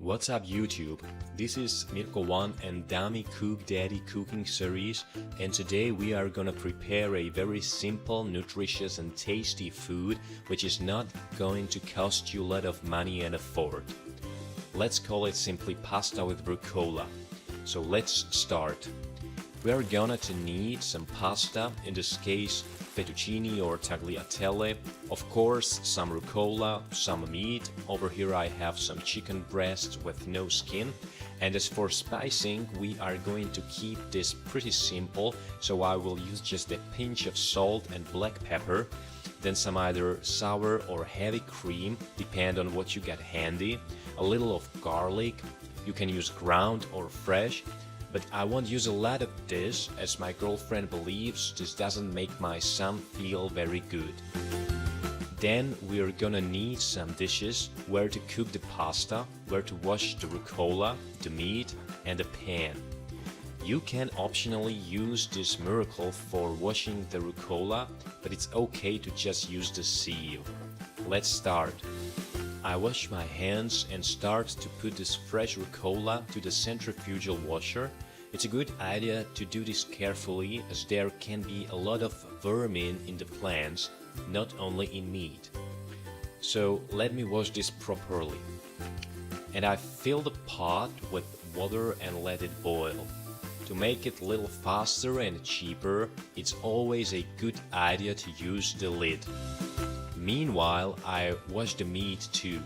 What's up YouTube? This is Mirko1 and Dami Cook Daddy cooking series, and today we are gonna prepare a very simple, nutritious and tasty food which is not going to cost you a lot of money and effort. Let's call it simply pasta with rucola. So let's start. We are gonna need some pasta, in this case fettuccine or tagliatelle, of course some rucola, some meat. Over here I have some chicken breast with no skin. And as for spicing, we are going to keep this pretty simple, so I will use just a pinch of salt and black pepper, then some either sour or heavy cream, depend on what you get handy, a little of garlic, you can use ground or fresh, but I won't use a lot of this as my girlfriend believes this doesn't make my son feel very good. Then we're gonna need some dishes where to cook the pasta, where to wash the rucola, the meat and the pan. You can optionally use this miracle for washing the rucola, but it's okay to just use the sieve. Let's start. I wash my hands and start to put this fresh rucola to the centrifugal washer. It's a good idea to do this carefully as there can be a lot of vermin in the plants, not only in meat. So let me wash this properly. And I fill the pot with water and let it boil. To make it a little faster and cheaper, it's always a good idea to use the lid. Meanwhile, I wash the meat too.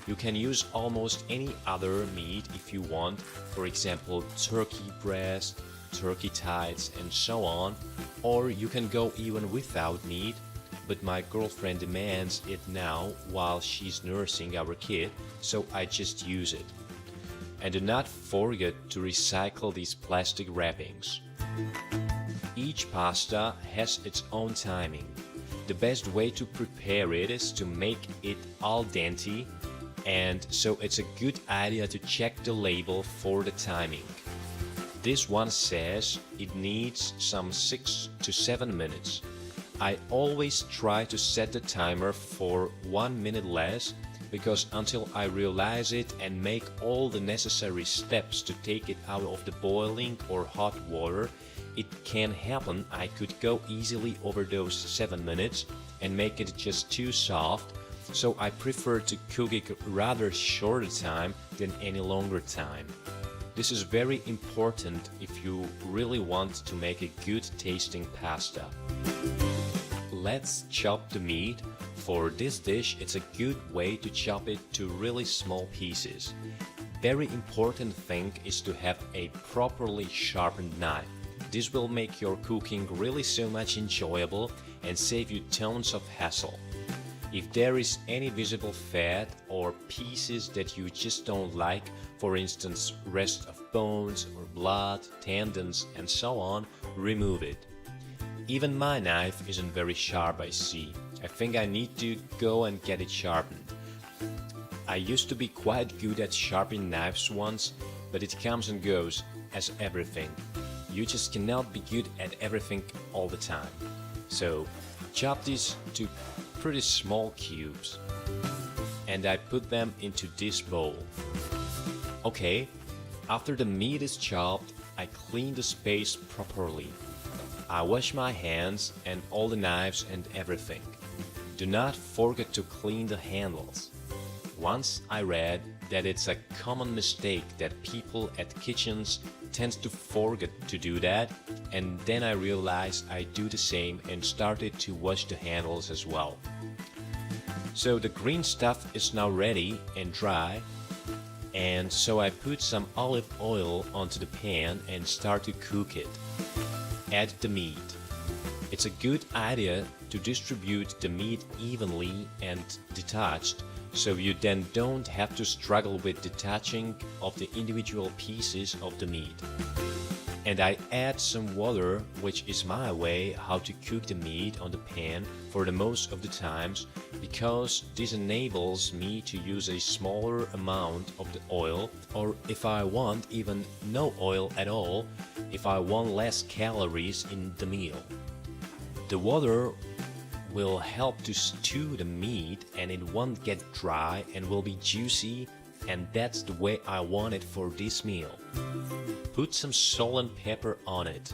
You can use almost any other meat if you want, for example turkey breast, turkey thighs and so on, or you can go even without meat, but my girlfriend demands it now while she's nursing our kid, so I just use it. And do not forget to recycle these plastic wrappings. Each pasta has its own timing. The best way to prepare it is to make it al dente, and so it's a good idea to check the label for the timing. This one says it needs some 6 to 7 minutes. I always try to set the timer for 1 minute less, because until I realize it and make all the necessary steps to take it out of the boiling or hot water, it can happen I could go easily over those 7 minutes and make it just too soft, so I prefer to cook it rather shorter time than any longer time. This is very important if you really want to make a good tasting pasta. Let's chop the meat. For this dish, it's a good way to chop it to really small pieces. Very important thing is to have a properly sharpened knife. This will make your cooking really so much enjoyable and save you tons of hassle. If there is any visible fat or pieces that you just don't like, for instance rest of bones or blood, tendons and so on, remove it. Even my knife isn't very sharp, I see. I think I need to go and get it sharpened. I used to be quite good at sharpening knives once, but it comes and goes, as everything. You just cannot be good at everything all the time. So chop these to pretty small cubes and I put them into this bowl. Okay, after the meat is chopped, I clean the space properly. I wash my hands and all the knives and everything. Do not forget to clean the handles. Once I read that it's a common mistake that people at kitchens tend to forget to do that, and then I realized I do the same and started to wash the handles as well. So the green stuff is now ready and dry, and so I put some olive oil onto the pan and start to cook it. Add the meat. It's a good idea to distribute the meat evenly and detached, so you then don't have to struggle with detaching of the individual pieces of the meat. And I add some water, which is my way how to cook the meat on the pan for the most of the times, because this enables me to use a smaller amount of the oil, or if I want even no oil at all, if I want less calories in the meal. The water will help to stew the meat and it won't get dry and will be juicy, and that's the way I want it for this meal. Put some salt and pepper on it.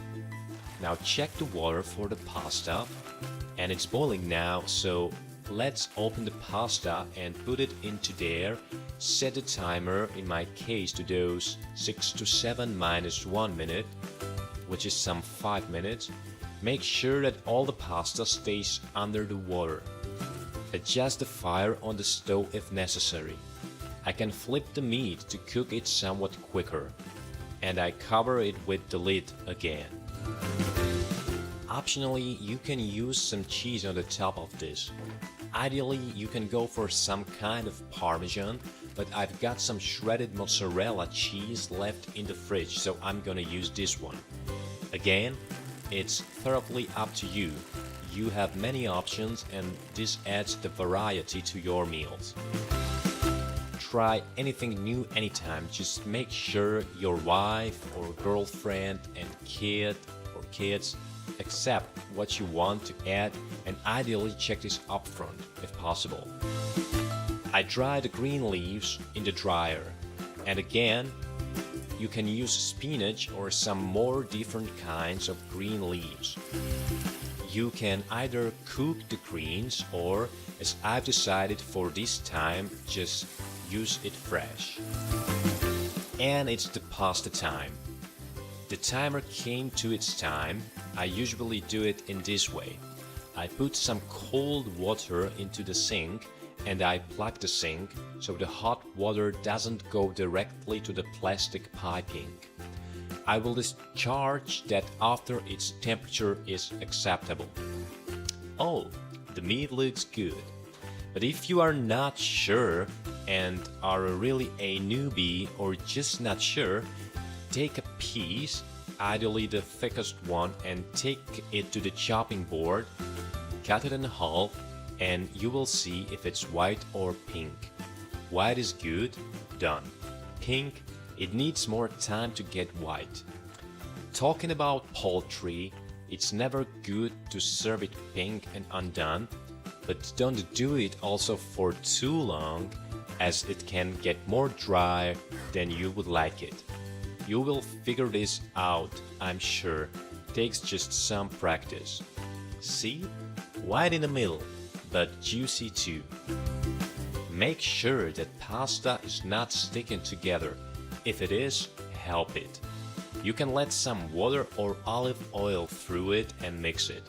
Now check the water for the pasta, and it's boiling now, so let's open the pasta and put it into there. Set the timer, in my case to those 6 to 7 minus 1 minute, which is some 5 minutes. Make sure that all the pasta stays under the water. Adjust the fire on the stove if necessary. I can flip the meat to cook it somewhat quicker, and I cover it with the lid again. Optionally, you can use some cheese on the top of this. Ideally, you can go for some kind of Parmesan, but I've got some shredded mozzarella cheese left in the fridge, so I'm gonna use this one. Again, it's thoroughly up to you. You have many options, and this adds the variety to your meals. Try anything new anytime, just make sure your wife or girlfriend and kid or kids accept what you want to add, and ideally check this up front if possible. I dry the green leaves in the dryer, and again, you can use spinach or some more different kinds of green leaves. You can either cook the greens or, as I've decided for this time, just use it fresh. And it's the pasta time. The timer came to its time. I usually do it in this way. I put some cold water into the sink and I plug the sink so the hot water doesn't go directly to the plastic piping. I will discharge that after its temperature is acceptable. Oh, the meat looks good. But if you are not sure and are really a newbie or just not sure, take a piece, ideally the thickest one, and take it to the chopping board, cut it in half, and you will see if it's white or pink. White is good, done. Pink, it needs more time to get white. Talking about poultry, it's never good to serve it pink and undone, but don't do it also for too long, as it can get more dry than you would like it. You will figure this out, I'm sure. Takes just some practice. See? White in the middle, but juicy too. Make sure that pasta is not sticking together. If it is, help it. You can let some water or olive oil through it and mix it.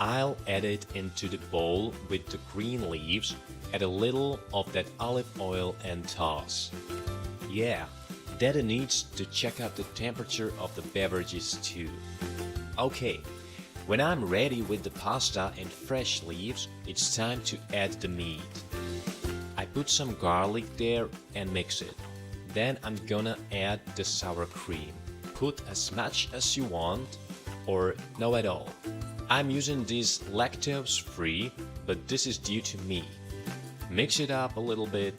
I'll add it into the bowl with the green leaves, add a little of that olive oil and toss. Yeah, then it needs to check out the temperature of the beverages too. Okay, when I'm ready with the pasta and fresh leaves, it's time to add the meat. I put some garlic there and mix it. Then I'm gonna add the sour cream. Put as much as you want, or no at all. I'm using this lactose-free, but this is due to me. Mix it up a little bit,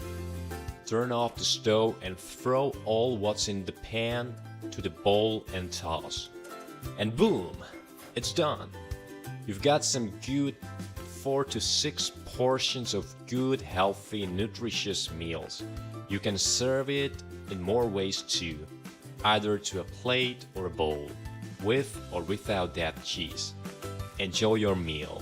turn off the stove and throw all what's in the pan to the bowl and toss. And boom! It's done. You've got some good 4 to 6 portions of good, healthy, nutritious meals. You can serve it in more ways too, either to a plate or a bowl, with or without that cheese. Enjoy your meal.